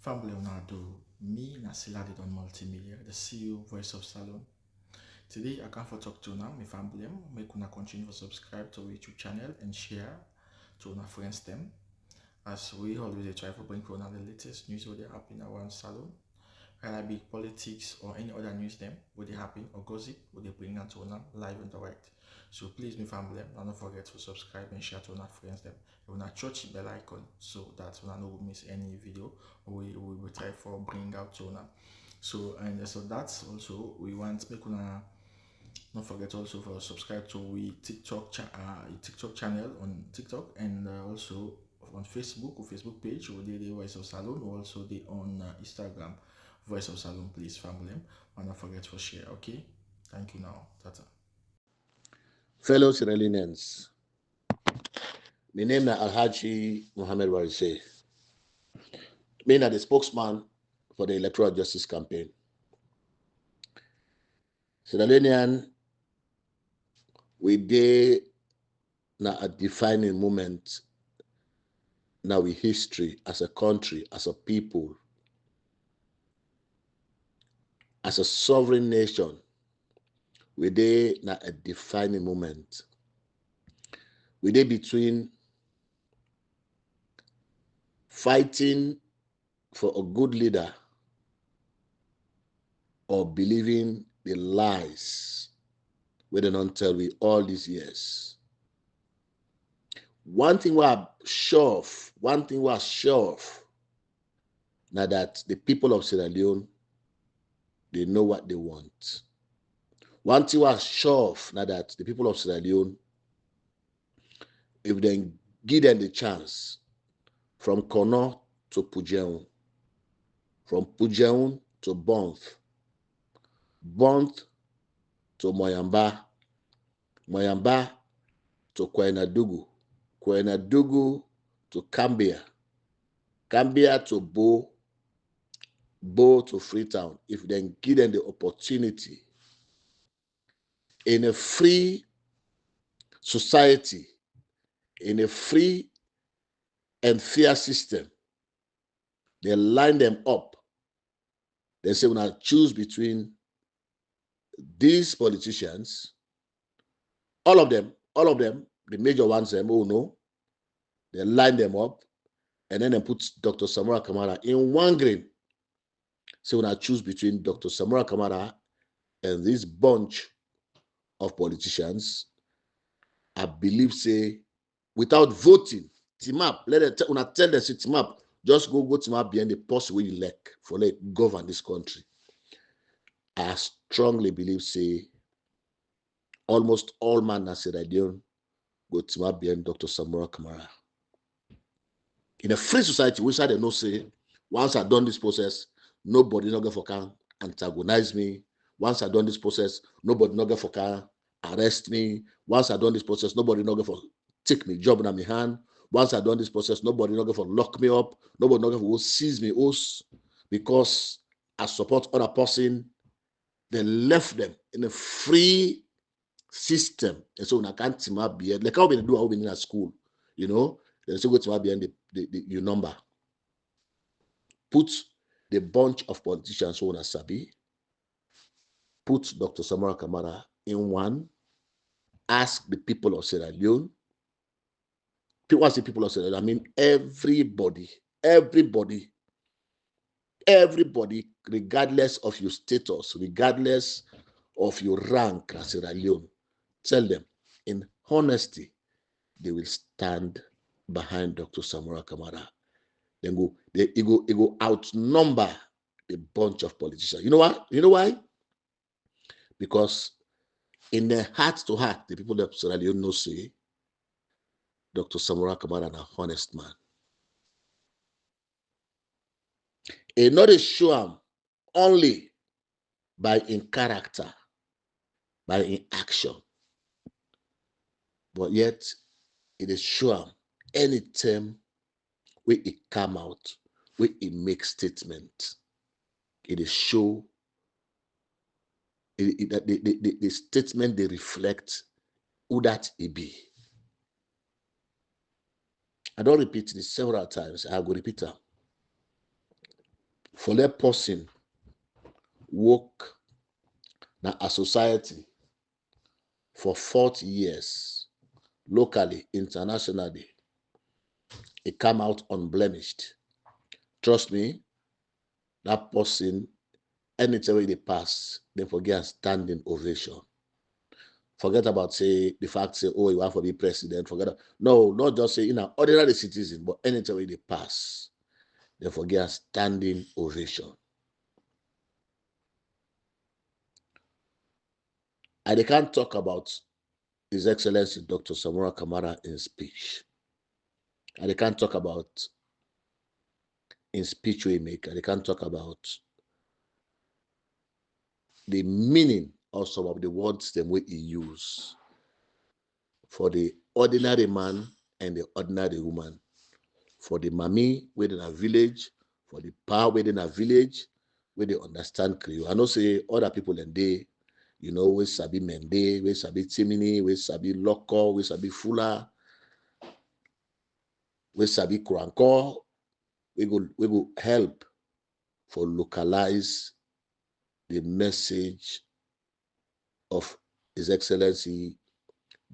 Family Leonardo, me Nasila did on multimedia, the CEO voice of Salon. Today I come for talk to now, my family, make una continue to subscribe to our YouTube channel and share to our friends them. As we always try to bring for the latest news what they happen around Salon, whether it be politics or any other news them, what they happen or gossip, what they bring out to una live and direct. So please, my family, don't forget to subscribe and share to our friends them. You wanna touch the bell icon so that you no miss any video we will try for bring out to una. So that's also we want make una don't forget also for subscribe to we TikTok channel on TikTok and also on Facebook or Facebook page or the Voice of Salon or also the on Instagram Voice of Salon, please family. And don't forget to share. Okay, thank you now. Tata. Fellow Sierra Leoneans, my name is Alhaji Mohammed Warise. Me na the spokesman for the Electoral Justice Campaign. Sierra Leonean, we dey na a defining moment now we history as a country, as a people, as a sovereign nation. We dey na a defining moment. We dey between fighting for a good leader or believing the lies we don't tell we all these years. One thing we are sure of, now that the people of Sierra Leone, they know what they want. One thing we are sure of, now that the people of Sierra Leone, if they give them the chance, from Kono to Pujeun, from Pujeun to Bonth, Bonth to Moyamba, Moyamba to Kwenadugu, Kwenadugu to Cambia, Cambia to Bo, Bo to Freetown. If they give them the opportunity in a free society, in a free and fair system, they line them up. They say, when I choose between these politicians, all of them, the major ones, oh no, they line them up, and then they put Dr. Samura Kamara in one grain. So when I choose between Dr. Samura Kamara and this bunch of politicians, I believe, say, without voting, team up, let it when I tell them, say, team up, just go team up behind the post where you like for let govern this country. I strongly believe, say, almost all man na Sierra Leone go team up behind Dr. Samura Kamara. In a free society, which I know say, once I done this process, nobody not going for can antagonize me. Once I done this process, nobody not going for can arrest me. Once I done this process, nobody not going for take me job in my hand. Once I done this process, nobody not going for lock me up. Nobody not going for seize me house because I support other person. They left them in a free system, and so I can't team up here. Like how we do how we in school, you know. They say go team up behind your number. Put the bunch of politicians who are sabi. Put Dr. Samura Kamara in one. Ask the people of Sierra Leone. What's the people of Sierra Leone? I mean, everybody, regardless of your status, regardless of your rank as Sierra Leone, tell them in honesty, they will stand behind Dr. Samura Kamara. Then it go outnumber a bunch of politicians. You know what? You know why? Because in their heart to heart, the people of Sierra Leone know say Dr. Samura Kamara is an honest man. He not a show him only by in character, by in action, but yet it is show him anytime where it come out, where it make statement, it is show the statement they reflect who that it be. I don't repeat this several times. I will repeat them. For that person work na a society for 40 years, locally, internationally, it come out unblemished. Trust me, that person, anytime they pass, they forget a standing ovation. Forget about say the fact say, oh, you want to be president. Forget that. No, not just say ordinary citizen, but anytime they pass, they forget a standing ovation. And they can't talk about His Excellency Dr. Samura Kamara in speech. And they can't talk about in speech we make, and they can't talk about the meaning of some of the words the way he use for the ordinary man and the ordinary woman, for the mommy within a village, for the pa within a village, where they understand Creole. I know say other people in they, we sabi Mende, we sabi Timini, we sabi Loco, we sabi Fullah, we sabi Kuranko. We go help for localize the message of His Excellency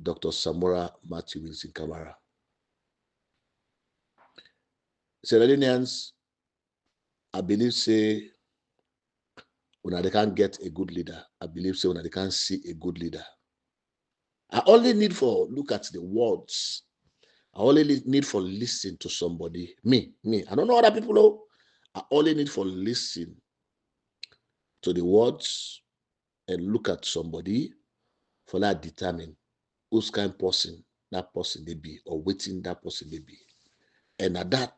Dr. Samura Matthew Wilson Kamara. Sierra Leoneans, I believe say when they can't get a good leader, I believe say when they can't see a good leader. I only need for look at the words. I only need for listen to somebody. Me. I don't know other people know. I only need for listen to the words and look at somebody for that determine whose kind person that person may be or waiting that person may be. And at that,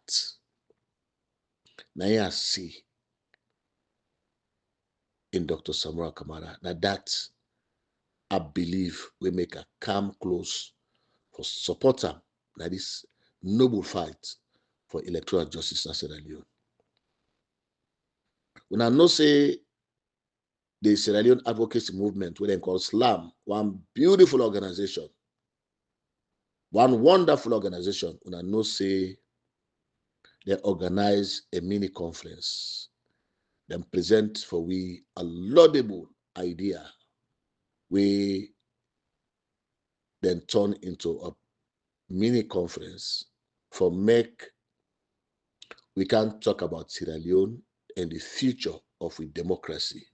now I see in Dr. Samura Kamara that I believe we make a come close for supporter that is noble fight for electoral justice in Sierra Leone. When I know say the Sierra Leone advocacy movement, what they call SLAM, one beautiful organization, one wonderful organization, when I know say they organize a mini conference, then present for we a laudable idea, we then turn into a mini conference for make we can talk about Sierra Leone and the future of a democracy.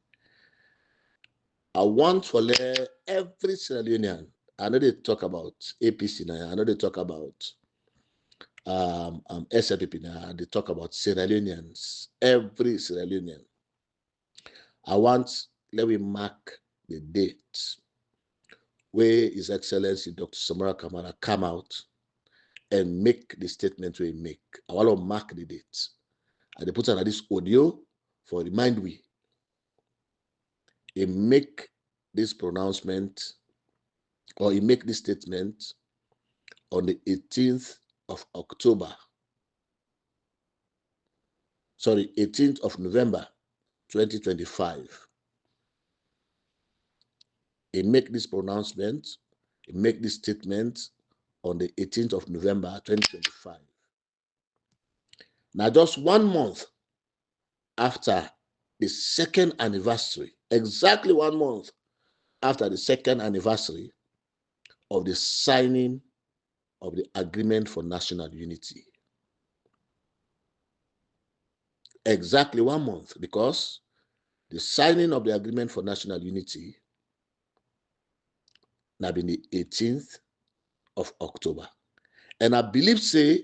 I want for every Sierra Leonean, I know they talk about APC now, I know they talk about SLPP now, they talk about Sierra Leoneans, every Sierra Leonean. I want, let me mark the date where His Excellency Dr. Samura Kamara come out and make the statement we make. I want to mark the date. And they put on this audio for remind we. He make this pronouncement or he make this statement on the 18th of October. Sorry, 18th of November 2025. He make this pronouncement, he make this statement on the 18th of November 2025. Now, just 1 month after the second anniversary, exactly 1 month after the second anniversary of the signing of the Agreement for National Unity. Exactly 1 month, because the signing of the Agreement for National Unity now been the 18th of October. And I believe say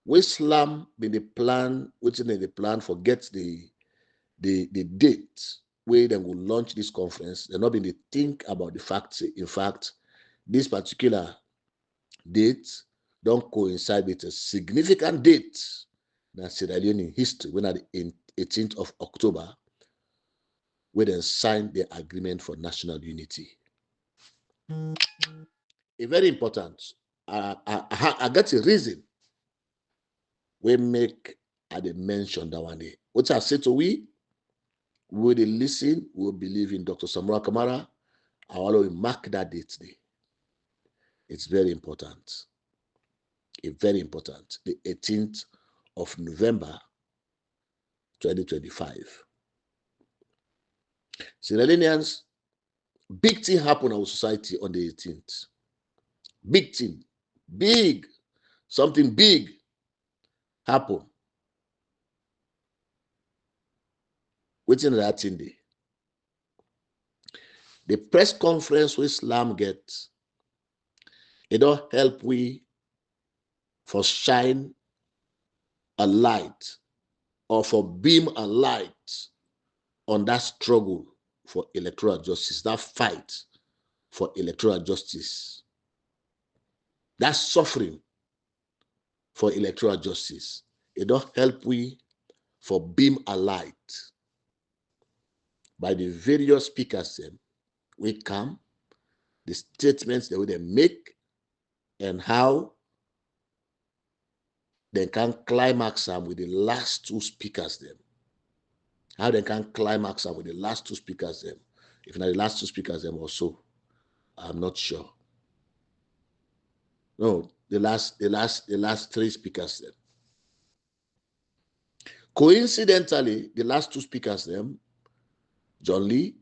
we slam been the plan, which in the plan forget the date where they will launch this conference. They're not been to think about the fact, in fact, this particular date don't coincide with a significant date in Sierra Leone history when at the 18th of October, where they signed the Agreement for National Unity. A very important. I got a reason we make I mention that one day. What I say to we will listen, we will believe in Dr. Samura Kamara. I will mark that date today. It's very important. It's very important. The 18th of November 2025. Sierra Leoneans, big thing happened in our society on the 18th. Big thing, big, something big happened. Waiting that in the press conference with Islam gets, it don't help we for shine a light or for beam a light on that struggle for electoral justice, that fight for electoral justice, that suffering for electoral justice. It don't help we for beam a light by the various speakers them we come, the statements that they make, and how they can climax them with the last two speakers them. How they can climax them with the last two speakers them. If not the last two speakers them also, I'm not sure. No, the last three speakers them. Coincidentally, the last two speakers them, John Lee,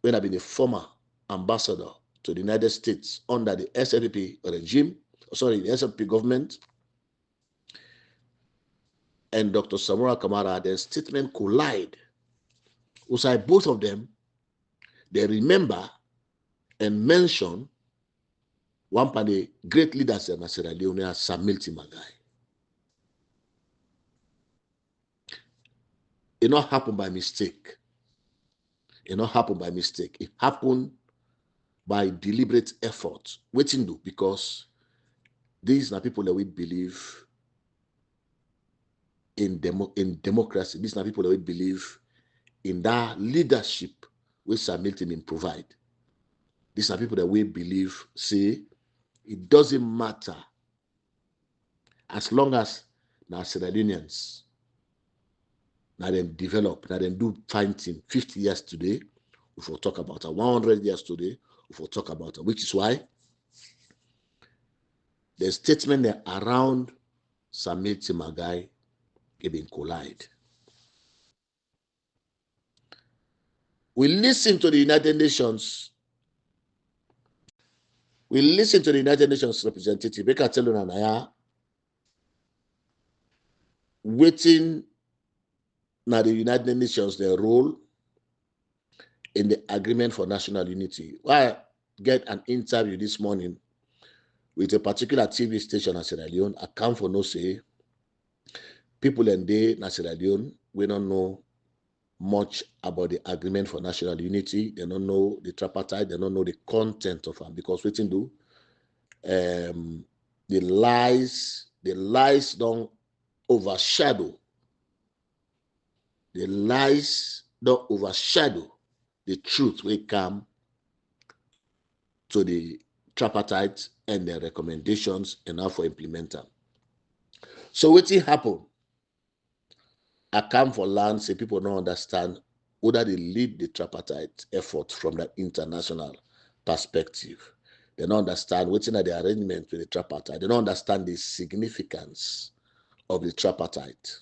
when I've been a former ambassador to the United States under the SLP regime, sorry, the SLP government, and Dr. Samura Kamara, their statement collide. Also, both of them, they remember and mention one of the great leaders in Sierra Leone, Maggai. It not happened by mistake. It not happened by mistake. It happened by deliberate effort. Waiting do, because these are people that we believe in democracy. These are people that we believe in that leadership which Samilton provide. These are people that we believe say it doesn't matter as long as now Sierra Leoneans now them develop, now them do fine thing. 50 years today, we will talk about it. 100 years today, we will talk about it. Which is why the statement there around Samilton Maggai been collide. We listen to the United Nations. We listen to the United Nations representative. They can tell you now, waiting now the United Nations their role in the agreement for national unity. I get an interview this morning with a particular TV station in Sierra Leone. I come for no say. People in there in Sierra Leone, we don't know much about the agreement for national unity. They don't know the tripartite. They don't know the content of it, because waiting do the lies don't overshadow. The lies don't overshadow the truth will come to the tripartite and their recommendations and how for implement them. So what happen? I come for land, say people don't understand whether they lead the tripartite effort from that international perspective. They don't understand what's in the arrangement with the tripartite. They don't understand the significance of the tripartite.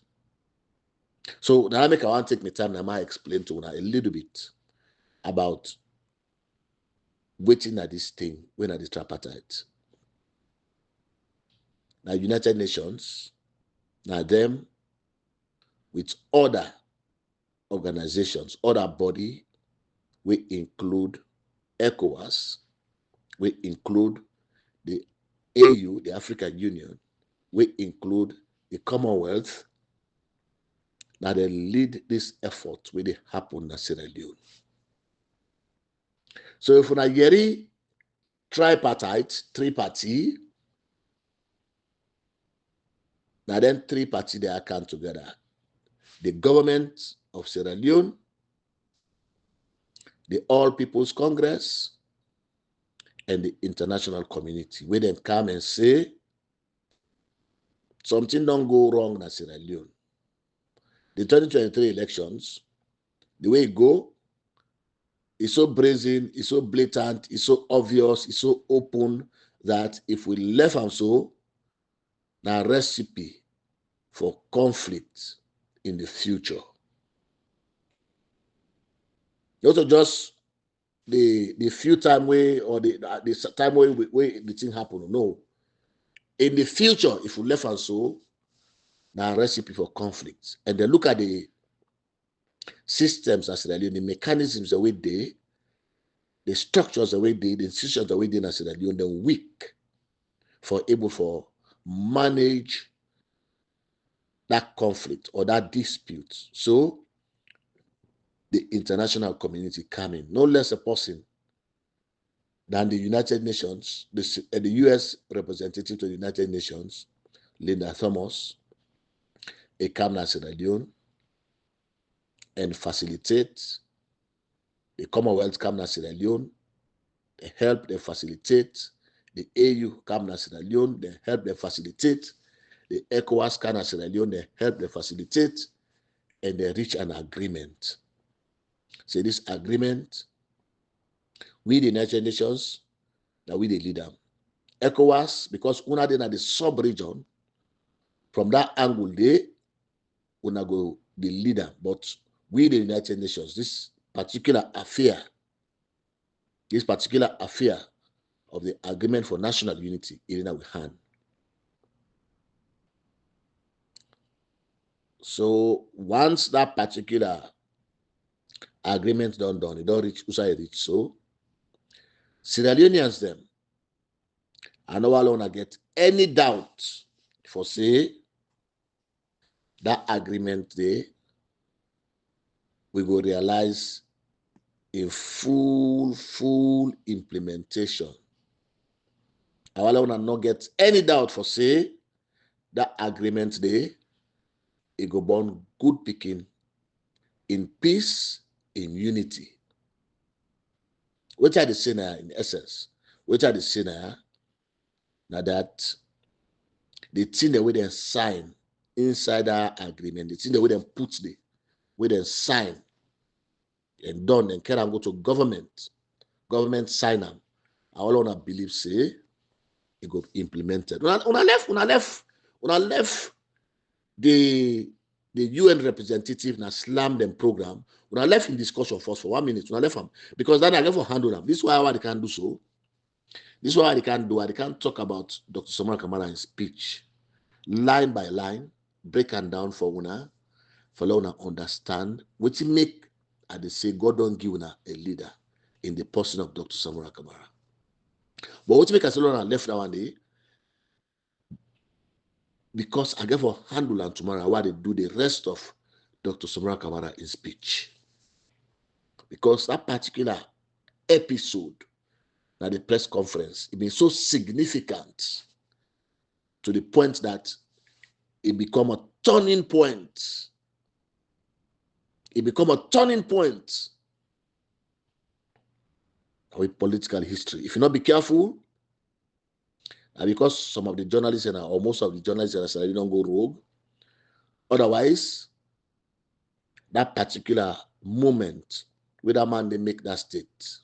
So now I want to take my time and I might explain to you a little bit about waiting at this thing when at the tripartite. Now United Nations, now them with other organizations, other body, we include ECOWAS, we include the AU, the African Union, we include the Commonwealth. Now they lead this effort when they happen in Sierra Leone. So if we hear tripartite, three-party, now then three-party they are come together. The government of Sierra Leone, the All People's Congress, and the international community, where they come and say something don't go wrong in Sierra Leone. The 2023 elections, the way it go, is so brazen, it's so blatant, it's so obvious, it's so open that if we left them so, now recipe for conflict in the future. Also, just the few time way or the time way the thing happen. No, in the future, if we left and so, now recipe for conflict. And then look at the systems as Sierra Leone, the mechanisms the way they, the structures the way they, the institutions the way they in Sierra Leone, they're weak for able for manage that conflict or that dispute. So the international community come in, no less a person than the United Nations, the U.S. representative to the United Nations, Linda Thomas, a come to Sierra Leone and facilitate. The Commonwealth come to Sierra Leone, they help, they facilitate. The AU come to Sierra Leone, they help, they facilitate. The ECOWAS come to Sierra Leone, they help, they facilitate, and they reach an agreement. So this agreement, we the United Nations, that we the leader. ECOWAS, because una dey na the sub-region, from that angle, they una go the leader, but we the United Nations, this particular affair of the agreement for national unity, in our hand. So once that particular agreement done, it don't reach Usai reach. So Sierra Leoneans them, I no wanna get any doubt for say that agreement there, we go realize in full implementation. I wanna not get any doubt for say that agreement there, it go born good picking in peace, in unity. What are the sinner in essence? What are the sinner? Now that the thing that we then sign inside our agreement, the thing that we then put the we then sign and done and can go to government sign them. I all wanna believe say it go implemented. Una left the UN representative na slam them program. When I left in discussion first for 1 minute, when I left them because then I left for handle them. This is why they can't do so. This is why they can't do. They can't talk about Dr. Samura Kamara in speech, line by line, break and down for una, for una understand what it make. And they say God don't give una a leader in the person of Dr. Samura Kamara. But what make us left that one day? Because I gave a handle and tomorrow while they do the rest of Dr. Samura Kamara in speech. Because that particular episode at the press conference, it been so significant to the point that it become a turning point. It become a turning point with political history. If you not be careful, and because some of the journalists or most of the journalists in don't go rogue, otherwise, that particular moment where that man they make that state,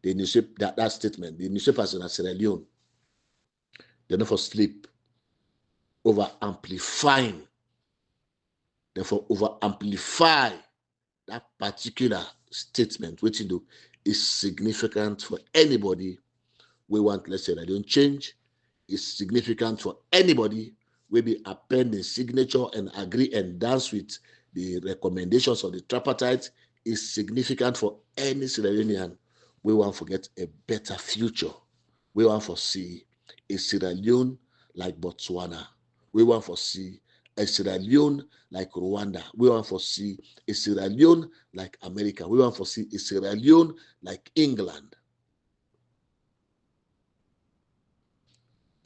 the newspaper that statement, the newspapers in Sierra Leone, they never sleep over amplifying, therefore over amplify that particular statement, which is significant for anybody we want, let's say, that don't change. It's significant for anybody we be append the signature and agree and dance with the recommendations of the tripartite. Is significant for any Sierra Leonean. We want to get a better future. We want to see a Sierra Leone like Botswana. We want to see a Sierra Leone like Rwanda. We want to see a Sierra Leone like America. We want to see a Sierra Leone like England.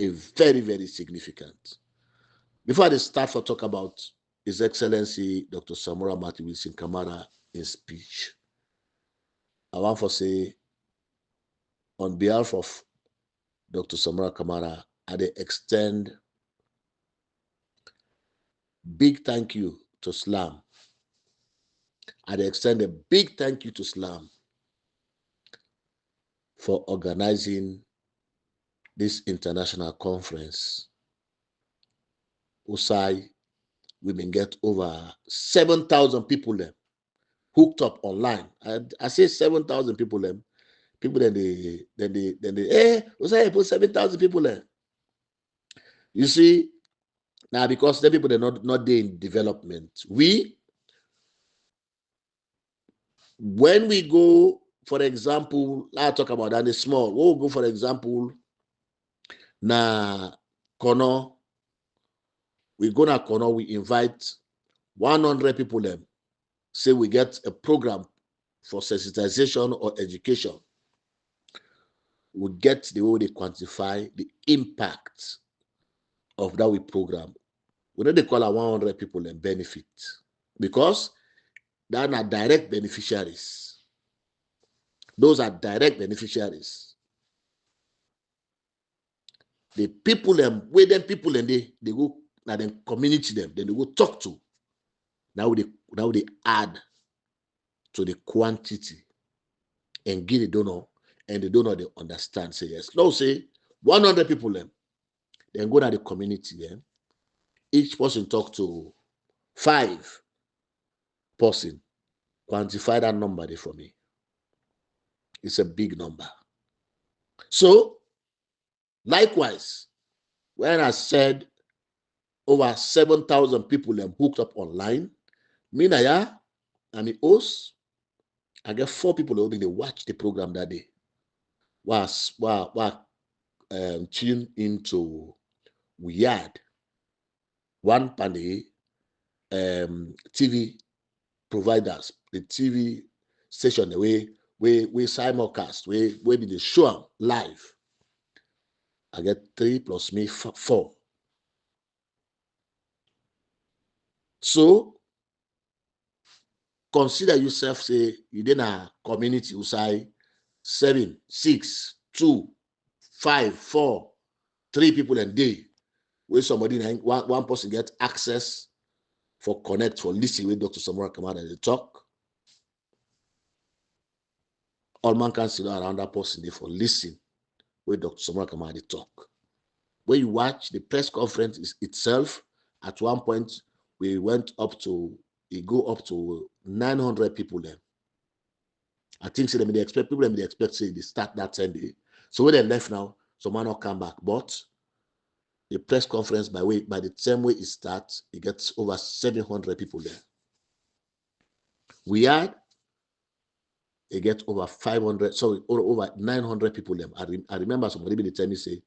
A very significant. Before I start to talk about His Excellency Dr. Samura Kamara in speech, I want to say, on behalf of Dr. Samura Kamara, I extend big thank you to SLAM. I extend a big thank you to SLAM for organizing this international conference. Usai we been get over 7,000 people them hooked up online. I say 7,000 people them. People then they we say put 7,000 people there. You see, now because the people they're not there in development. When we go, for example, I talk about that is small. We'll go, for example, na Kono. We go na Kono, we invite 100 people them. Say we get a program for sensitization or education. We get the way they quantify the impact of that we program. We know they call our 100 people and benefit because they are not direct beneficiaries. Those are direct beneficiaries. The people them, where them people and they go now then community them, then they go talk to. Now they add to the quantity and give the donor, and the donor they understand. Say yes. Now say 100 people them, then go to the community them. Each person talk to 5 person. Quantify that number there for me. It's a big number. So, likewise, when I said over 7,000 people them hooked up online, me na ya, I'm a host. I get 4 people who they watch the program that day. Tune into Weird. One panel TV providers, the TV station, the way we simulcast, we be the show live. I get 3 plus me 4. So consider yourself, say you in a community who say 7, 6, 2, 5, 4, 3 people a day, where somebody one person get access for connect for listening with Dr. Samura Kamara they talk. All man can sit around that person there for listen with Dr. Samura Kamara they talk. When you watch the press conference itself, at one point we went up to, it go up to 900 people then. I think so they expect people they expect say they start that same day. So when they left now, some man not come back. But the press conference by the same way it starts, it gets over 700 people there. We had it gets over 500, sorry, over 900 people there. I remember somebody they tell me say,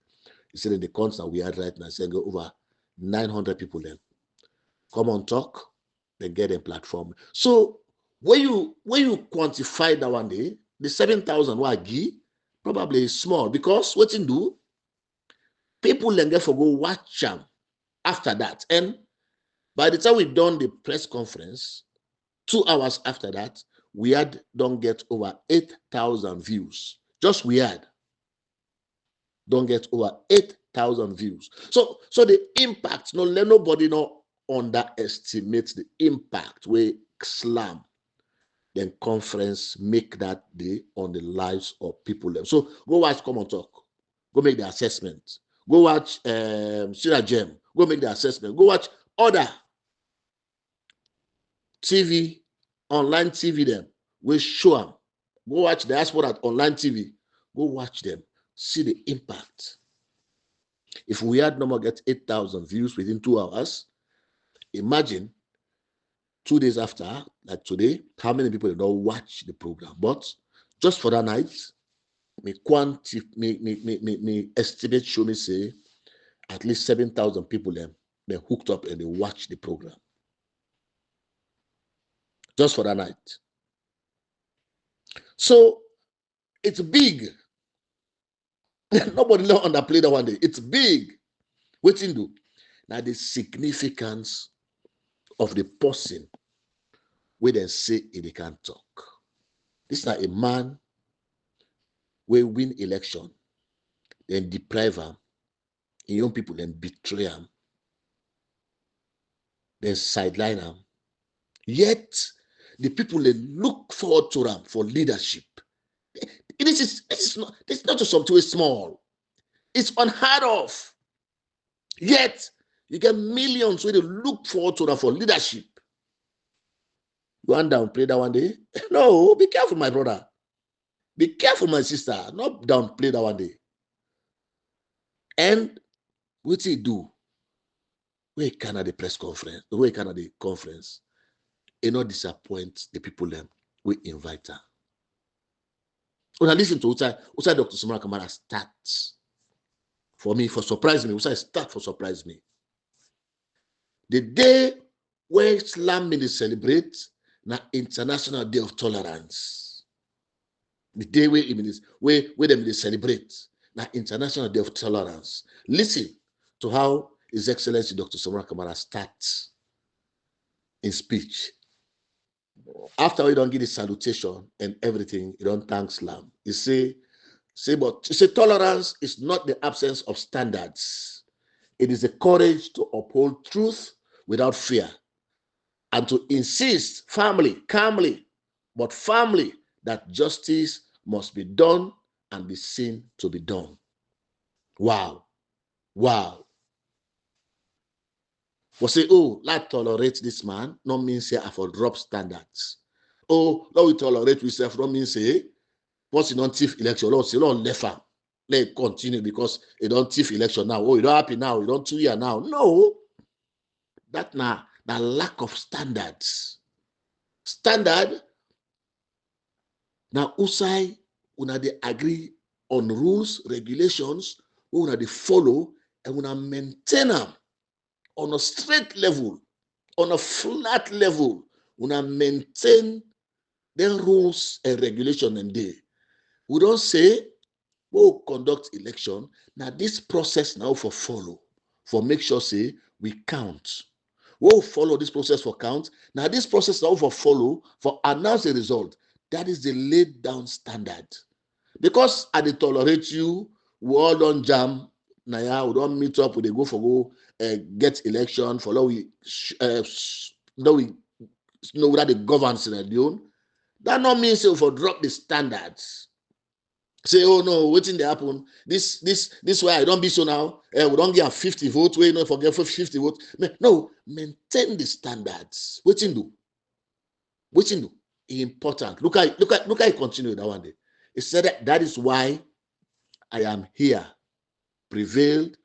he said in the concert we had right now, saying go over 900 people there. Come on, talk, then get a platform. So when you quantify that one day, the 7,000 what I give probably is small because what you do, people then get for go watch them after that. And by the time we done the press conference, 2 hours after that, we had don't get over 8,000 views. Just we had don't get over 8,000 views. So the impact, no let nobody know underestimate the impact where slam then conference make that day on the lives of people. So go watch Come on Talk. Go make the assessment. Go watch Sierra Gem. Go make the assessment. Go watch other TV, online TV them. We show them. Go watch the Diaspora at online TV. Go watch them. See the impact. If we had no more get 8,000 views within 2 hours, imagine 2 days after, like today, how many people don't watch the program. But just for that night, me estimate show me say at least 7,000 people they hooked up and they watch the program. Just for that night. So it's big. Nobody let underplay that one day. It's big. What you do? Now the significance of the person where they say they can't talk. This is not a man will win election, then deprive him, young people then betray him, then sideline him. Yet the people they look forward to him for leadership. This is not just something small. It's unheard of. Yet You get millions where they look forward to that for leadership. You want downplay that one day? No, be careful, my brother. Be careful, my sister. Not downplay that one day. And what he do? Where can the press conference? Where can the conference? It not disappoint the people them we invite her. When I listen to outside Dr. Samura Kamara starts for me, for surprise me. Outside start for surprise me. The day where Islam is celebrate na International Day of Tolerance. The day where them celebrate na International Day of Tolerance. Listen to how His Excellency Dr. Samura Kamara starts in speech. After we don't give the salutation and everything, you don't thank Islam. You say, tolerance is not the absence of standards. It is the courage to uphold truth without fear and to insist calmly, but firmly that justice must be done and be seen to be done. Wow. We say, oh, like tolerate this man, not mean say I for drop standards. Oh, now we tolerate ourselves, not mean say, once you don't thief election, Lord say, Lord left am. Let it continue because you don't thief election now. Oh, you don't happy now, you don't 2 years now. No. That now the lack of standards. Standard, now usai, una they agree on rules, regulations, una they follow, and una maintain them on a straight level, on a flat level, una maintain the rules and regulation and they. We don't say, we'll conduct election. Now this process now for follow, for make sure say we count. We'll follow this process for count. Now this process now for follow, for announce the result. That is the laid down standard. Because I tolerate you, we all don't jam. Now we don't meet up, we go for get election, follow we know that the government Sierra Leone. That not means we for drop the standards. Say, oh no, waiting to happen. This way I don't be so now. We don't get 50 votes. We not forget for 50 votes. No, maintain the standards. Waiting do. Important. Look at it continue that one day. It said that is why I am here, prevailed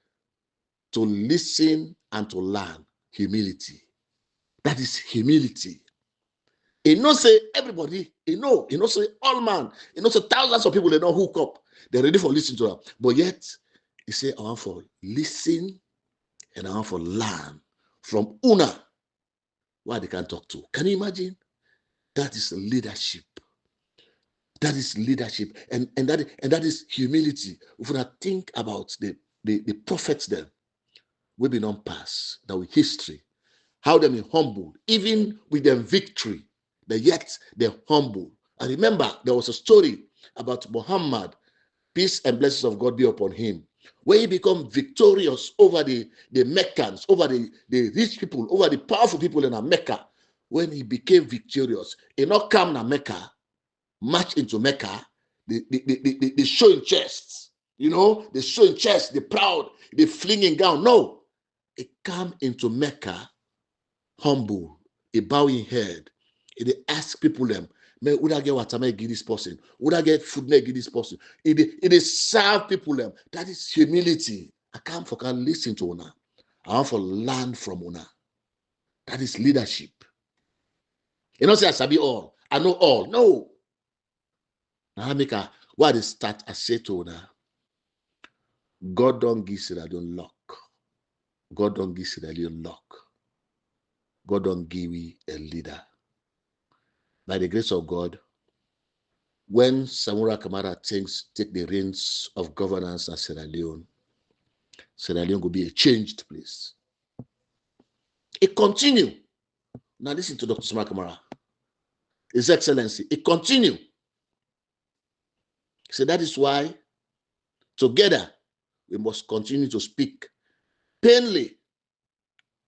to listen and to learn. Humility. That is humility. It not say everybody, it not say all man, it not say thousands of people they don't hook up. They're ready for listening to them. But yet, he say, I want for listen and I want for learn from una why they can talk to. Can you imagine? That is leadership. That is leadership. And that is humility. If we think about the prophets then, we be non pass, that with history, how them be humbled, even with them victory. Yet they're humble. And remember, there was a story about Muhammad, peace and blessings of God be upon him, where he became victorious over the Meccans, over the rich people, over the powerful people in Mecca. When he became victorious, he not come to Mecca, march into Mecca, they showing chests, they showing chests, they proud, they flinging down. No, he come into Mecca humble, a bowing head. They ask people them, man, would I get water? May I give this person? Would I get food? May I give this person? It serve people them. That is humility. I can't listen to una. I want to learn from una. That is leadership. You know, say I sabi all. I know all. No. Now I make what is start I say to una. God don't give Sierra Leone luck. God don't give Sierra Leone luck. God don't give me a leader. By the grace of God, when Samura Kamara take the reins of governance at Sierra Leone will be a changed place. It continue. Now listen to Dr. Samura Kamara. His Excellency, it continue. So that is why together we must continue to speak plainly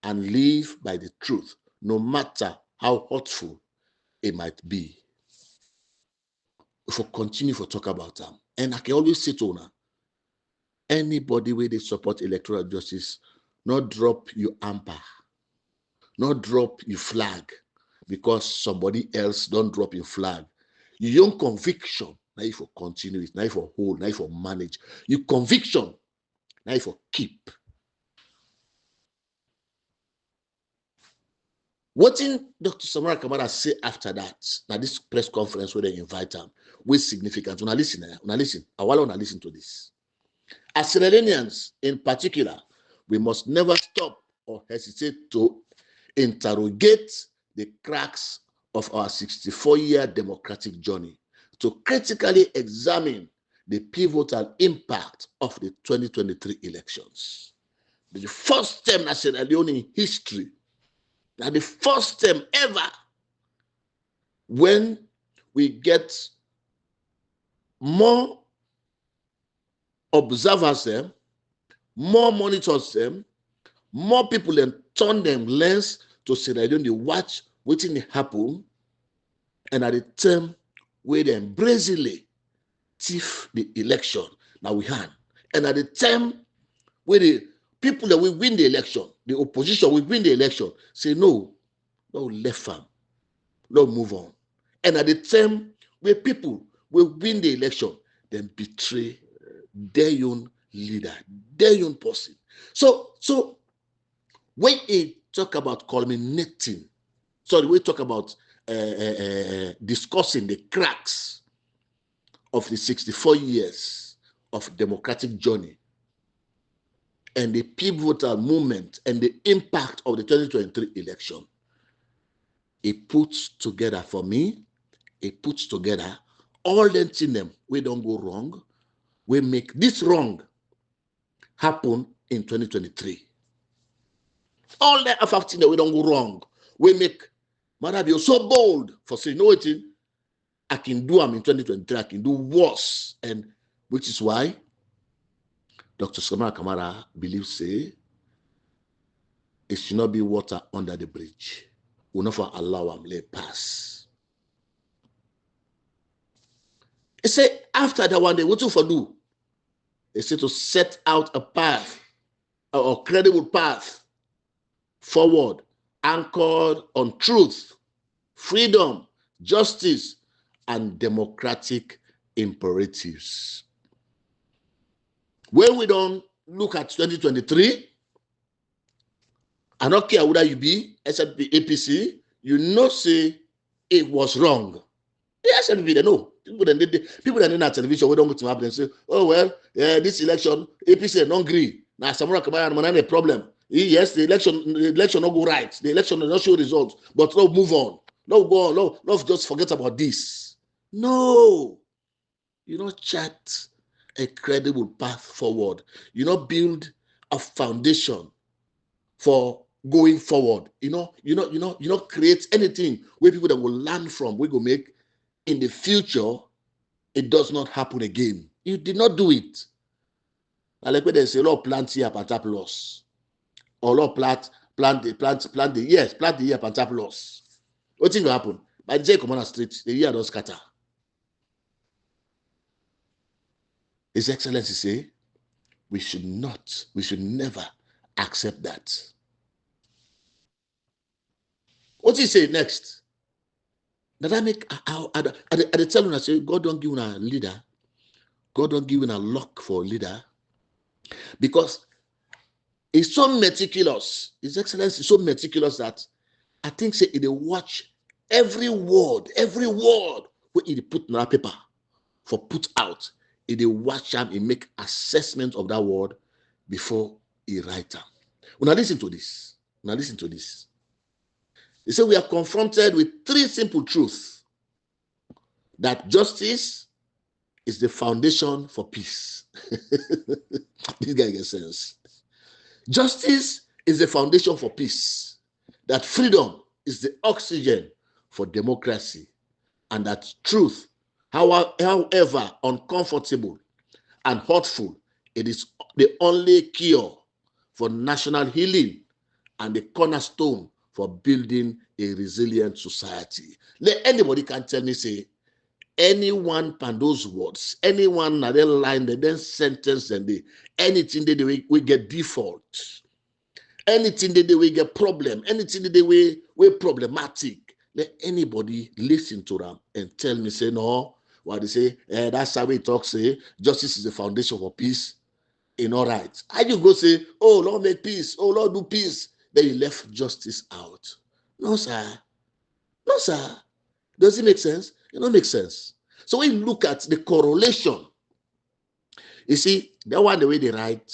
and live by the truth, no matter how hurtful it might be. If we continue to talk about them, and I can always say to una, anybody where they support electoral justice not drop your amper, not drop your flag because somebody else don't drop your flag. Your own conviction, now you for continue it, now you for hold, now you for manage. Your conviction, now you for keep. What in Dr. Samura Kamara say after that? Now this press conference where they invite him, with significance. Una listen, I want to listen to this. As Sierra Leoneans in particular, we must never stop or hesitate to interrogate the cracks of our 64-year democratic journey, to critically examine the pivotal impact of the 2023 elections. The first time in Sierra Leone in history, and the first time ever when we get more observers them, more monitors them, more people then turn them lens to Sierra Leone, they watch waiting to happen, and at the time where they brazenly thief the election, now we hand. And at the time where the people that will win the election, the opposition will win the election, say no, left farm, no move on. And at the time where people will win the election, then betray their own leader, their own person. So when we talk about culminating, we talk about discussing the cracks of the 64 years of democratic journey and the pivotal moment and the impact of the 2023 election, it puts together for me, it puts together all the things we don't go wrong, we make this wrong happen in 2023. All the other things that we don't go wrong, we make Mother be so bold for saying, no, I can do them in 2023, I can do worse. And which is why Dr. Samura Kamara believes, say, it should not be water under the bridge. We'll not allow them to pass. He said, after that one day, what to do? They said to set out a path, a credible path forward, anchored on truth, freedom, justice, and democratic imperatives. When we don't look at 2023, I don't care whether you be SNP, APC, you know say it was wrong. The SNP, they know. People that in television, we don't go to happen and say, oh, well, yeah, this election, APC don't agree. Now, Samura Kamara and a problem. Yes, the election not go right. The election will not show results. But no, move on. No, go on. No, just forget about this. No. You don't chart a credible path forward. You not build a foundation for going forward. You know, create anything where people that will learn from, we go make in the future, it does not happen again. You did not do it. Like when they say, Lord, plant here, plant loss. Or Lord, plant the year, plant loss. What thing will happen? By the day come on the street, the year does scatter. His Excellency say, we should never accept that. What he say next? That I make, I tell him, I say, God don't give him a leader. God don't give him a luck for a leader. Because he's so meticulous. His Excellency is so meticulous that I think say he watch every word where he put in that paper for put out. He watch him, he make assessment of that word before he write them. Now listen to this. He said we are confronted with three simple truths: that justice is the foundation for peace. This guy gets sense. Justice is the foundation for peace. That freedom is the oxygen for democracy. And that truth, however uncomfortable and hurtful, it is the only cure for national healing and the cornerstone for building a resilient society. Let anybody can tell me, say, anyone pan those words, anyone na then line, they then sentence, and anything they we get default. Anything that they will get problem, anything that they will problematic, let anybody listen to them and tell me, say, no, what they say, that's how we talk, say, justice is the foundation for peace. All right. How you go say, oh, Lord, make peace, oh, Lord, do peace. Then you left justice out. No, sir. No, sir. Does it make sense? It don't make sense. So when you look at the correlation, you see, that one, the way they write,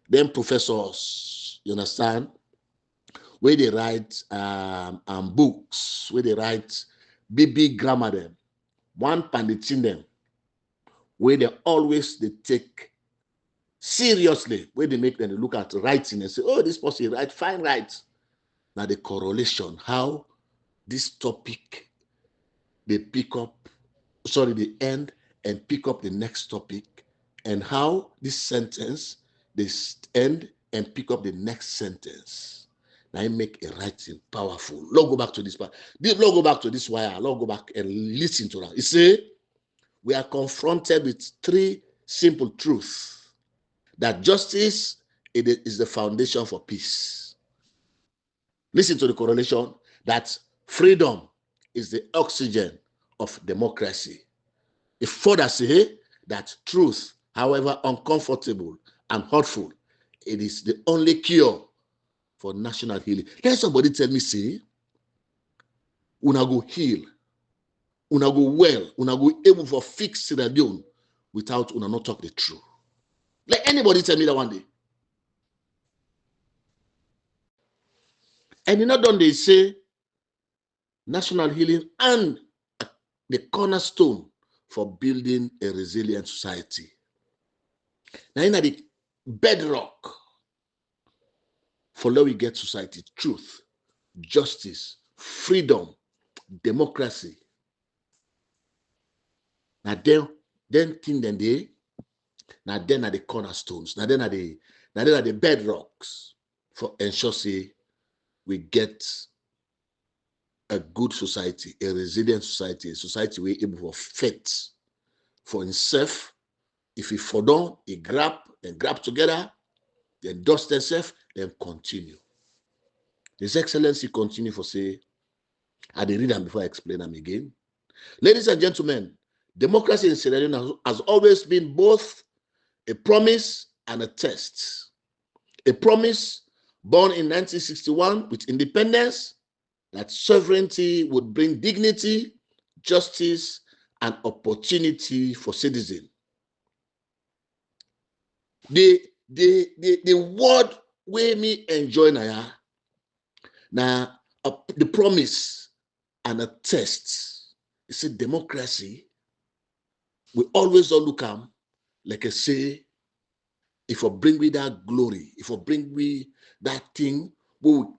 them professors, you understand, where they write books, where they write big grammar them, one panditin them, where they always they take seriously, where they make them look at writing and say, oh, this person write fine right. Now the correlation, how this topic they pick up, sorry, they end and pick up the next topic, and how this sentence they end and pick up the next sentence. Now I make a writing powerful. Let's go back to this part. Let's go back to this wire. Let's go back and listen to that. You see, we are confronted with three simple truths: that justice is the foundation for peace. Listen to the correlation. That freedom is the oxygen of democracy. It further say that truth, however uncomfortable and hurtful, it is the only cure for national healing. Let somebody tell me, say, una go heal, una go well, una go able for fix Sierra Leone without una not talk the truth. Let anybody tell me that one day. And in done they say national healing and the cornerstone for building a resilient society. Now in the bedrock for how we get society: truth, justice, freedom, democracy. Now then thing then they, now then are the cornerstones, now then are the bedrocks for ensure say we get a good society, a resilient society, a society we able for fit for himself. If he fall down, he grab together, then dust themselves, then continue. His Excellency continue for say, I did read them before I explain them again. Ladies and gentlemen, democracy in Sierra Leone has always been both a promise and a test. A promise born in 1961 with independence, that sovereignty would bring dignity, justice, and opportunity for citizens. The word where me enjoy now the promise and a test. It's a democracy. We always all look at, like I say, if we bring we that glory, if we bring we that thing, we'll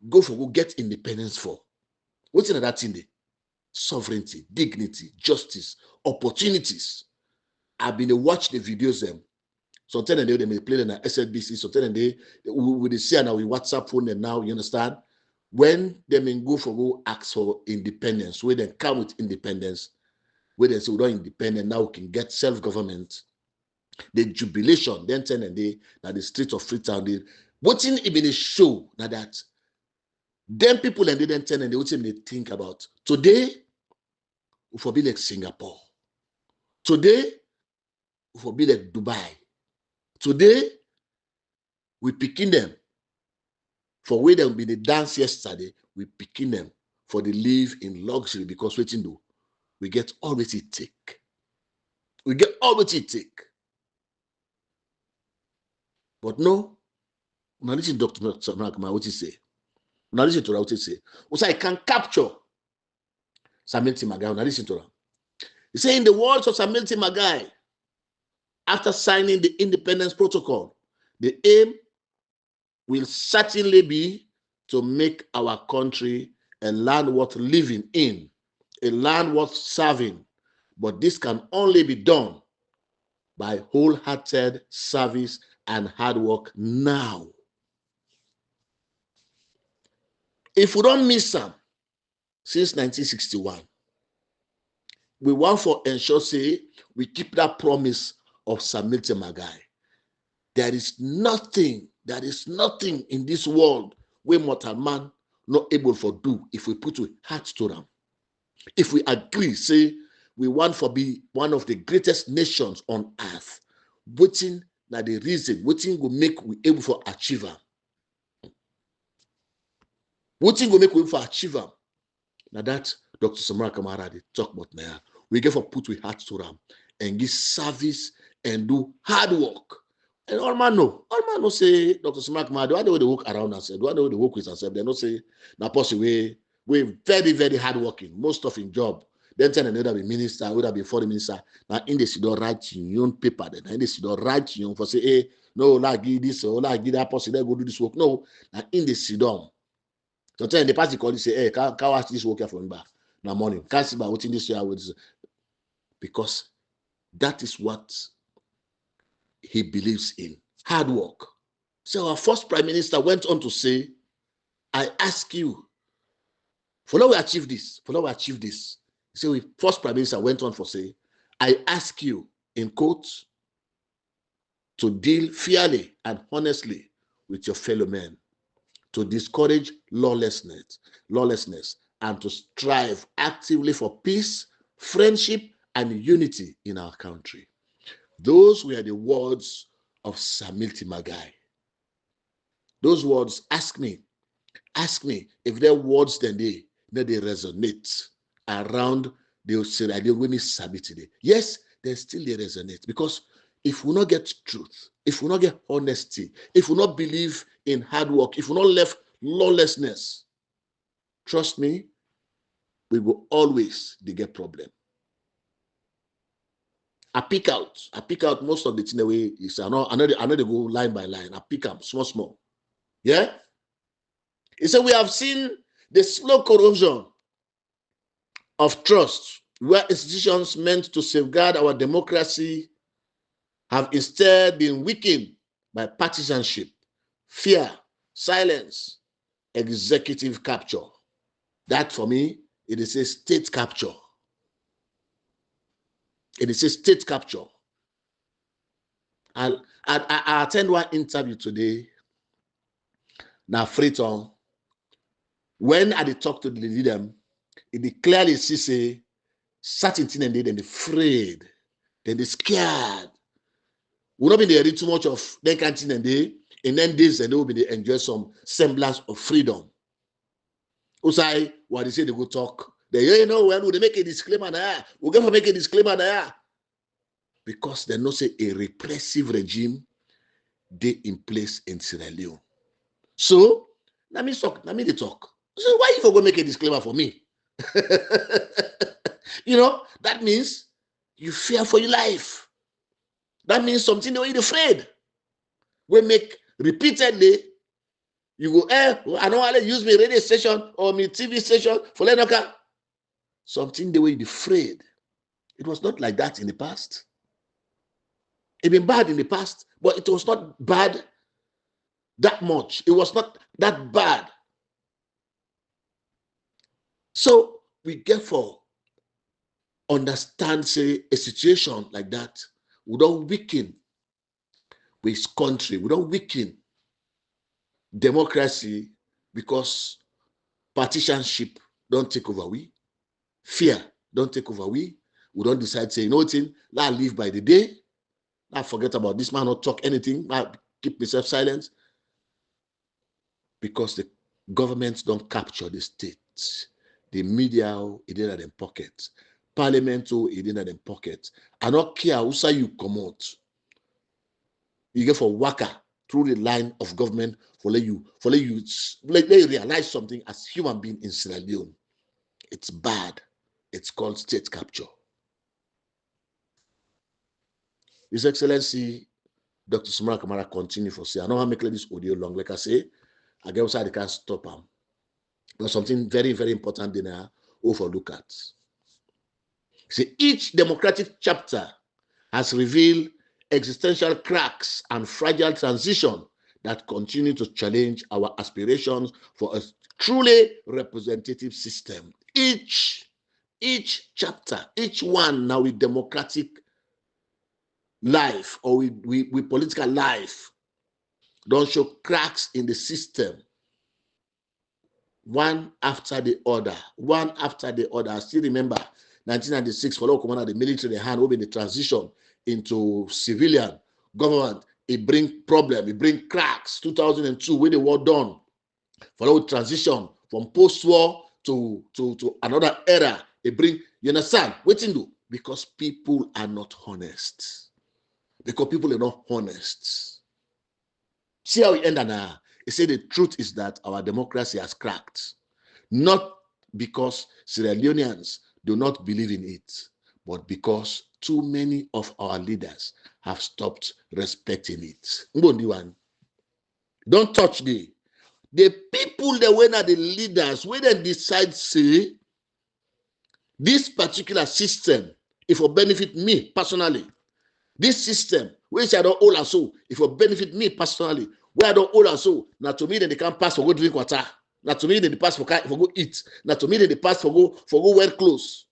get independence for. What's in that thing there? Sovereignty, dignity, justice, opportunities. I've been watch the videos them. Sometimes they may play in SLBC, sometimes they will see now with WhatsApp phone and now, you understand? When they may go ask for independence, where they come with independence, where they say we're not independent, now we can get self-government. The jubilation, then turn and they that the streets of Freetown, they what's in even a show now that them people and they then turn and they would they think about today, we will be like Singapore. Today, we will be like Dubai. Today, we picking them for where they will be the dance yesterday. We picking them for the live in luxury because waiting do we get all what it take. We get all what it take. But no, now listen to Dr. Samura Kamara, what he say. Now listen to what he say. Also, I can capture Samuel Maggai. Now listen to that. He say in the words of Samuel Maggai, after signing the independence protocol, the aim will certainly be to make our country a land worth living in, a land worth serving. But this can only be done by wholehearted service and hard work now. If we don't miss them since 1961, we want for ensure say we keep that promise of Samuel Maggai. There is nothing there is nothing in this world where mortal man not able for do if we put we heart to them. If we agree, say we want for be one of the greatest nations on earth, waiting na the reason, waiting will make we able for achieve am. Waiting will make we able for achieve am. Now that Dr. Samura Kamara they talk about now, we get for put we heart to them and give service and do hard work. And all man know say Dr. Samura Kamara, the way they work around us, the way they work with us, they don't say na possible we very, very hardworking. Most of in job. Then tell another be minister, whether be foreign minister. Now in the don't write in your own paper. Then in the don't write in for say, hey, no, like give this or like give that person, they go do this work. No, now in the sidon. So tell in the past, call you say, hey, can watch this work here for me back. Now morning. Can't see about what's in this year with this. Because that is what he believes in. Hard work. So our first prime minister went on to say, I ask you, Fullah will achieve this. Fullah will achieve this. So the first prime minister went on for say, I ask you, in quotes, to deal fairly and honestly with your fellow men, to discourage lawlessness, and to strive actively for peace, friendship, and unity in our country. Those were the words of Samilti Maggai. Those words, ask me if they're words then they resonate around the Sierra Leone Sabbath today. Yes, they still they resonate, because if we not get truth, if we not get honesty, if we not believe in hard work, if we not left lawlessness, trust me, we will always get problem. I pick out most of the thing away is I know they go line by line. I pick up small. Yeah. He said we have seen the slow corrosion of trust, where institutions meant to safeguard our democracy have instead been weakened by partisanship, fear, silence, executive capture. That for me, it is a state capture. It is a state capture. I attend one interview today. Now, Freeton, when I talk to the leader, it clearly see say certain thing and they afraid, then they scared. Will not be there too much of that kind of thing and in 9 days and they will be there enjoy some semblance of freedom. Usai, what they say they go talk. They when would they make a disclaimer there? We're going to make a disclaimer there. Because they know say a repressive regime they in place in Sierra Leone. So, let me talk. So why if I go make a disclaimer for me? That means you fear for your life. That means something that you're afraid. We make repeatedly, you go, I don't want to use my radio station or my TV station for Lenoka. Something the way you're afraid. It was not like that in the past. It been bad in the past, but it was not bad that much. It was not that bad. So we therefore understand, say, a situation like that, we don't weaken with country, we don't weaken democracy because partisanship don't take over we, fear don't take over we don't decide, say, what, I live by the day, I forget about this man, not talk anything, I keep myself silent, because the governments don't capture the states. The media, it in their pockets. Parliament, it in their pockets. I don't care who say you come out. You get for worker through the line of government for let you realize something as human being in Sierra Leone. It's bad. It's called state capture. His Excellency Dr. Samura Kamara continue for say, I know how to make this audio long. Like I say, I get outside, I can't stop him. There's something very, very important in there overlook at. See, each democratic chapter has revealed existential cracks and fragile transition that continue to challenge our aspirations for a truly representative system. Each chapter, each one now with democratic life or with political life, don't show cracks in the system. One after the other. One after the other. I still remember 1996, Fullah Commander, the military hand over the transition into civilian government. It bring problem, it bring cracks. 2002, when the war done, Fullah transition from post-war to another era. It bring, you understand? What you do? Because people are not honest. Because people are not honest. See how we end now. He said the truth is that our democracy has cracked. Not because Sierra Leoneans do not believe in it, but because too many of our leaders have stopped respecting it. Don't touch the people that were not the leaders, when they decide, say, this particular system, if it benefit me personally, this system, which I don't hold and so, if it benefit me personally, where I don't hold and so, now to me, then they can't pass for go drink water. Now to me, then they pass for go eat. Now to me, then they pass for go wear clothes.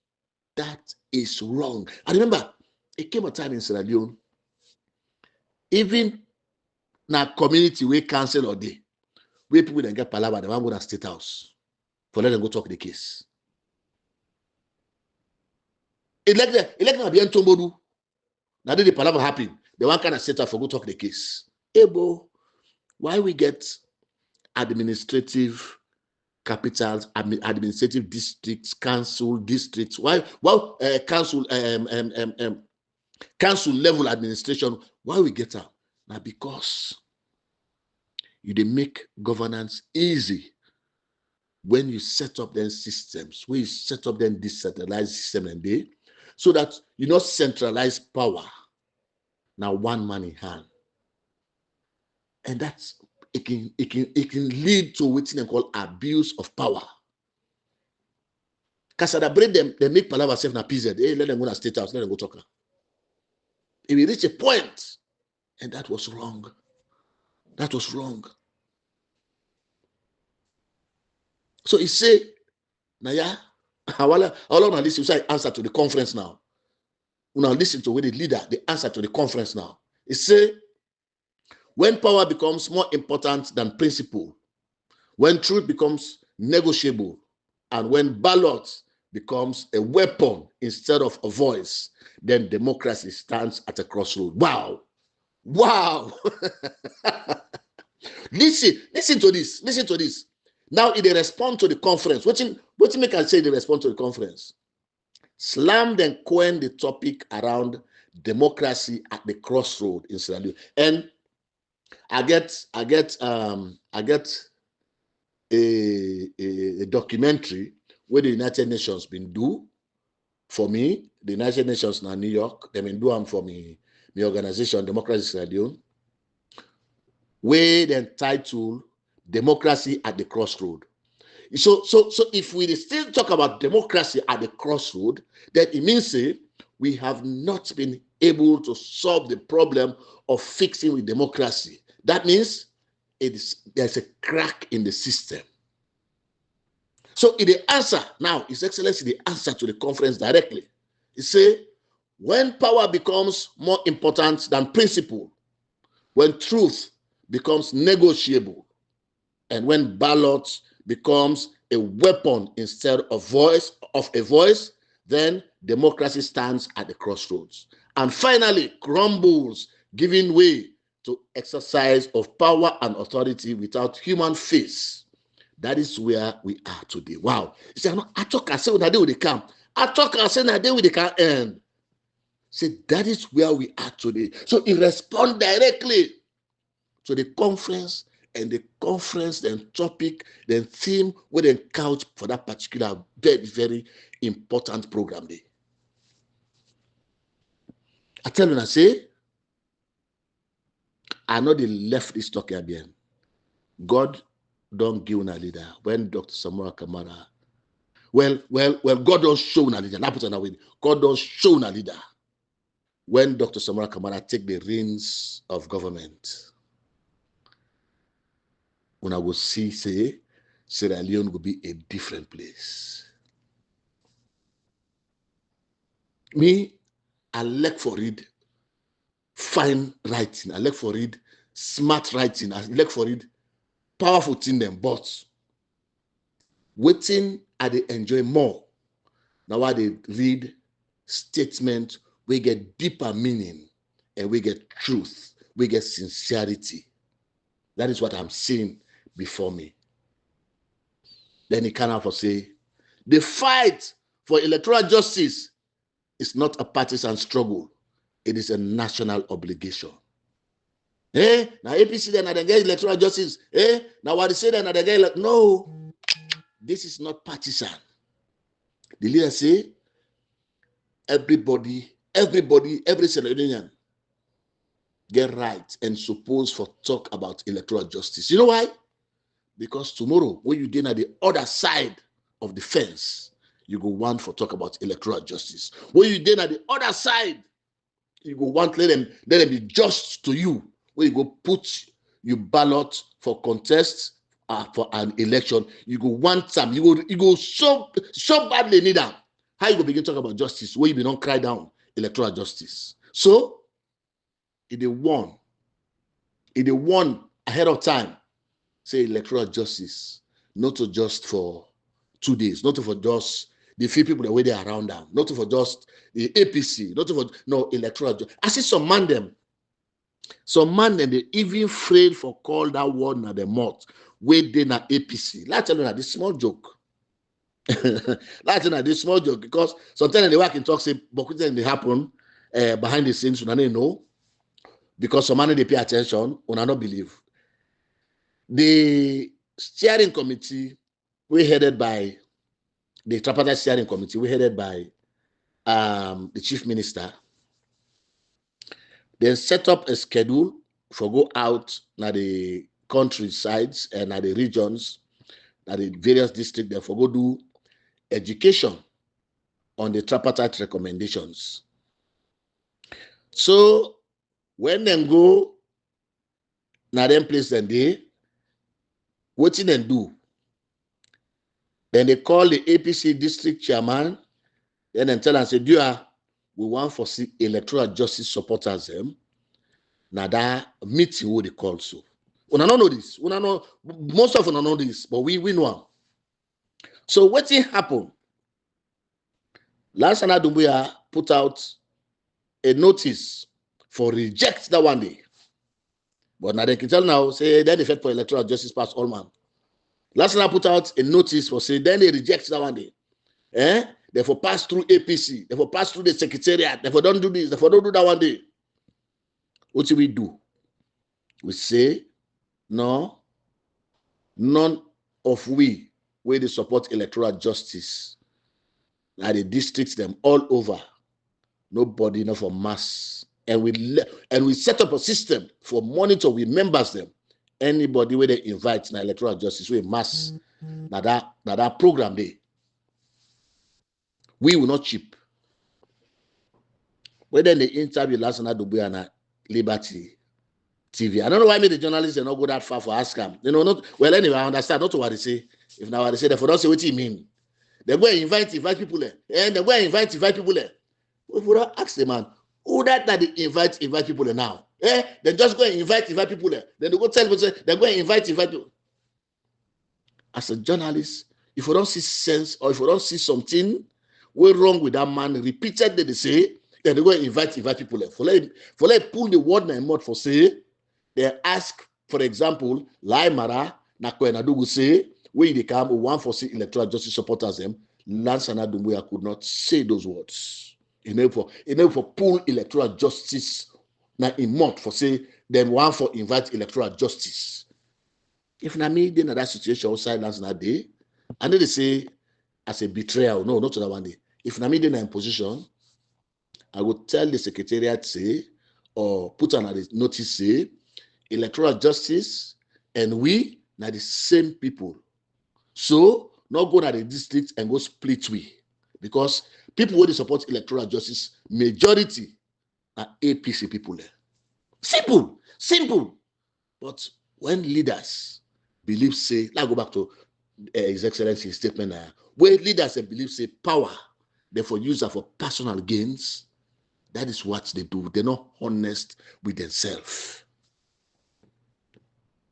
That is wrong. I remember, it came a time in Sierra Leone, even now community we cancel or day, where people then get palaver, they want to go to State House for let them go talk the case. Elect be Tombodu. Now the palaver happen. They want kind of set up for go talk the case. Ebo, why we get administrative capitals, administrative districts, council districts? Why council council level administration? Why we get out? Now because you they make governance easy when you set up them systems, when you set up them decentralized system and they, so that you not centralize power. Now one man in hand, and that's it can lead to what they call abuse of power. Because at break them, they make palaver self na PZ. Hey, let them go to State House, let them go talk. It will reach a point, and that was wrong. That was wrong. So he say, Naya, how long I listen? So I answer to the conference now. Now listen to where the leader, the answer to the conference now. He say, when power becomes more important than principle, when truth becomes negotiable, and when ballot becomes a weapon instead of a voice, then democracy stands at a crossroad. Wow. Wow. Listen to this. Listen to this. Now, if they respond to the conference, what you make us say they respond to the conference? Slammed and coined the topic around democracy at the crossroad in Sierra Leone. And I get a documentary where the United Nations been do for me. The United Nations in New York, they been do them for me, my organization, Democracy Sierra Leone, where they entitled Democracy at the Crossroad. So if we still talk about democracy at the crossroad, then it means we have not been able to solve the problem of fixing with democracy. That means there's a crack in the system. So in the answer now, His Excellency, the answer to the conference directly, he say, when power becomes more important than principle, when truth becomes negotiable, and when ballots becomes a weapon instead of a voice, then democracy stands at the crossroads. And finally, crumbles, giving way to exercise of power and authority without human face. That is where we are today. Wow. You say, I talk, I say, when I do with the camp. I talk, I say, when I do with the camp end. Say, that is where we are today. So he responds directly to the conference, and the conference, then topic, then theme, where they couch for that particular very, very important program day. I tell you, I say, I know the left is talking again. God don't give una leader. When Dr. Samura Kamara, well, God don't show una leader. God don't show una leader. When Dr. Samura Kamara take the reins of government, when I will see, say, Sierra Leone will be a different place. Me, I like for read fine writing. I like for read smart writing, as look for it, powerful thing them, but waiting I they enjoy more. Now I they read statement, we get deeper meaning, and we get truth, we get sincerity. That is what I'm seeing before me. Then he can have say, the fight for electoral justice is not a partisan struggle. It is a national obligation. Now APC then they get electoral justice. Now what they say then they get no. This is not partisan. The leader say, every Sierra Leonean get right and supposed for talk about electoral justice. You know why? Because tomorrow, when you dinner the other side of the fence, you go want for talk about electoral justice. When you dinner the other side, you go want let them be just to you. When you go put your ballot for contest for an election, you go want some. You go so badly need them. How you go begin talk about justice when you be not cry down electoral justice? So it the one ahead of time. Say electoral justice, not to just for 2 days, not for just the few people that were there around them, not for just the APC, not for no electoral justice. I see some man them they even afraid for call that word na the mouth where they na APC. Let's tell you this small joke. Let's tell you this small joke because sometimes they work in talk say, but they happen behind the scenes, you know, because some man they pay attention, you not believe. The steering committee, we headed by the Tripartite steering committee, we headed by the chief minister. They set up a schedule for go out na the countrysides and na the regions, na the various districts, therefore go do education on the tripartite recommendations. So when them go na them place then they what did they do? Then they call the APC district chairman, then they tell and say, we want for see electoral justice supporters them. Now that meeting what they call so. We don't know this. We don't know, most of us don't know this, but we know. So what thing happened? Last night Dumbuya put out a notice for reject that one day. But now they can tell now, say then they fight for electoral justice pass all man. Last night I put out a notice for say then they reject that one day. Therefore pass through APC, therefore pass through the secretariat, therefore don't do this, therefore don't do that one day. What do? We say, no, none of we where they support electoral justice. Now the districts them all over. Nobody enough for mass. And we set up a system for monitor, we members them. Anybody where they invite na electoral justice, we mass na that program day. We will not cheap. Whether they interview last night Dubuya na Liberty TV. I don't know why the journalists not go that far for ask them. You know, not well anyway, I understand not what they say. If now what they say, therefore don't say what you mean. They go and invite people there. And they go and invite people there. We would ask the man, who that they invite people there now? They just go and invite people there. Then they go tell people, they go and invite people. As a journalist, if you don't see sense or if you don't see something what's wrong with that man, repeatedly they say, then they go and invite people there. For let pull the word in mouth for say, they ask, for example, Laimara, Nakwenadugu say, where they come, one for see electoral justice supporters them, Lansana Dumbuya could not say those words. For pull electoral justice now in month for say, then one for invite electoral justice. If na me in that situation outside Lansana day, and then they say, as a betrayal, no, not to that one day. If na me in position, I would tell the secretariat say, or put on a notice say, electoral justice and we are the same people. So not go to the district and go split we. Because people who support electoral justice, majority are APC people there. Simple. But when leaders believe say, let's go back to His Excellency's statement now, where leaders believe say power, therefore use that for personal gains, that is what they do. They're not honest with themselves.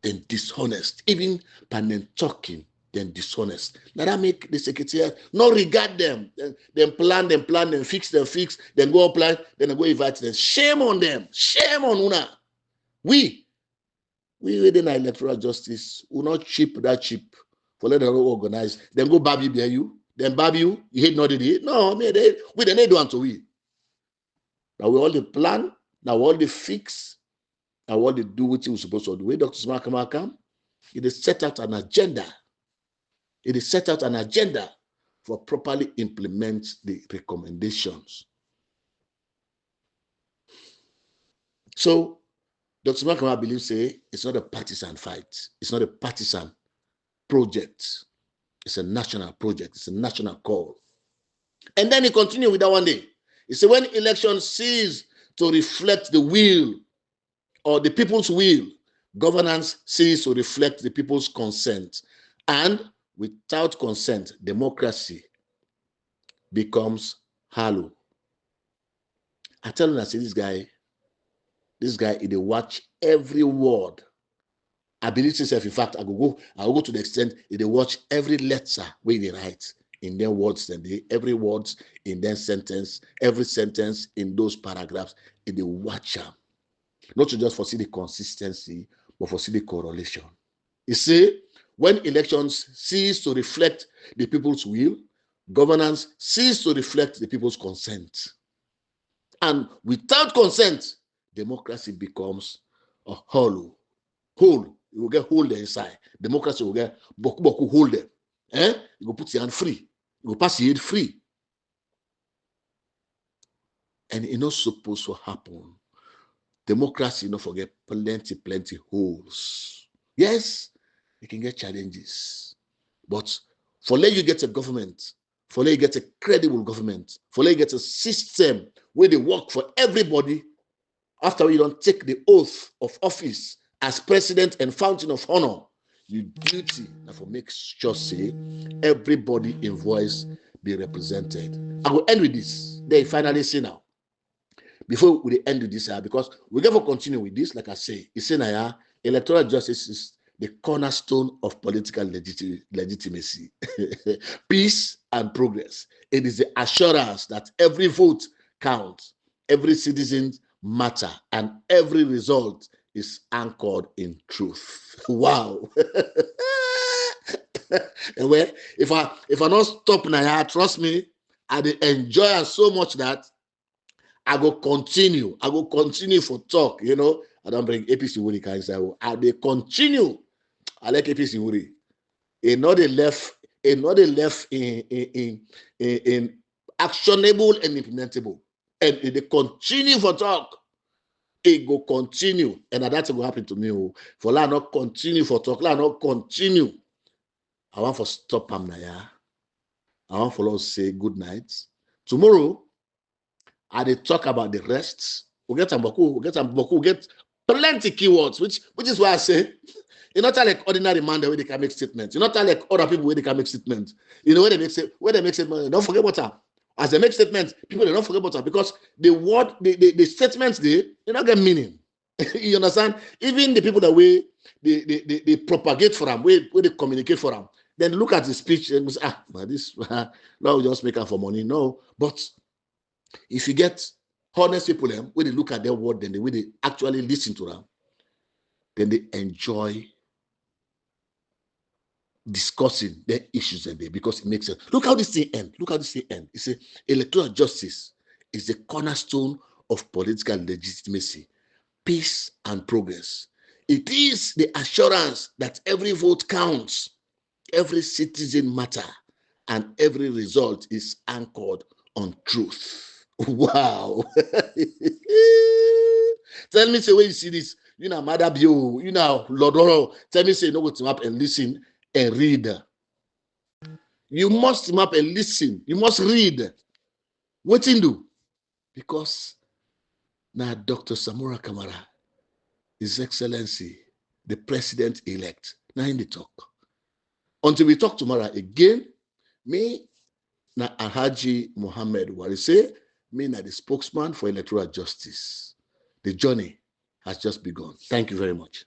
then dishonest. Even by them talking, then dishonest. Now that make the secretariat not regard them. Then plan, then fix, then go apply, then go invite them. Shame on them. Shame on Una. We within our electoral justice will not cheap that cheap for let them organize. Then go Babi bear you. Then Babi you hate not it. No, we don't do unto we. Now we all the plan, now we all the fix, now we all the do what we're supposed to do. When Dr. Samura Kamara come, it is set out an agenda. It is set out an agenda for properly implement the recommendations. So, Dr. Samura Kamara believes it's not a partisan fight. It's not a partisan project. It's a national project. It's a national call. And then he continued with that one day. He said, when elections cease to reflect the will or the people's will, governance ceases to reflect the people's consent. And without consent, democracy becomes hollow. I tell you, I say, this guy, he watch every word. I believe himself, in fact, I'll go to the extent he watch every letter where they write in their words, and every words in their sentence, every sentence in those paragraphs, they watch them. Not to just foresee the consistency, but foresee the correlation. You see, when elections cease to reflect the people's will, governance cease to reflect the people's consent. And without consent, democracy becomes a hollow. Hole. You will get hole there inside. Democracy will get boku hole there. You will put your hand free. You will pass your head free. And it's not supposed to happen. Democracy, don't forget, plenty holes. Yes, you can get challenges. But for let you get a government, for let you get a credible government, for let you get a system where they work for everybody, after you don't take the oath of office as president and fountain of honor, your duty for make sure say everybody in voice be represented. I will end with this. They finally say now. Before we end with this, because we're going to continue with this, like I say, it's saying now, electoral justice is the cornerstone of political legitimacy, peace and progress. It is the assurance that every vote counts, every citizen matter, and every result is anchored in truth. Wow. And well, if I not stop now, trust me, I enjoy it so much that I go continue for talk, I don't bring APC Wuri kind of. I they continue. I like APC Wuri. Another left in actionable and implementable. And they continue for talk. It go continue. And that's what will happen to me. For la not continue for talk, la not continue. I want for stop Amnaya. I want for us say good night. Tomorrow, I they talk about the rest. We get plenty keywords, which is why I say, it's not like ordinary man the way they can make statements. It's not like other people where they can make statements. Where they make statements, don't forget what are. As they make statements, people they don't forget about it because the word, the statements they don't get meaning. You understand? Even the people that they propagate for them, where they communicate for them, then look at the speech and say, this now we just make up for money. No, but if you get honest people, when they look at their word, then the way they actually listen to them, then they enjoy discussing their issues and because it makes sense. Look how this thing ends. It's a electoral justice is the cornerstone of political legitimacy, peace and progress. It is the assurance that every vote counts, every citizen matter, and every result is anchored on truth. Wow. Tell me, say, when you see this, Mother Bio, Lord Oro, tell me, say, go to up and listen and read. You must map and listen. You must read. What in do? Because now Dr. Samura Kamara, His Excellency, the President-elect, now in the talk. Until we talk tomorrow again, me, na Alhaji Mohammed Warise, me na the spokesman for electoral justice. The journey has just begun. Thank you very much.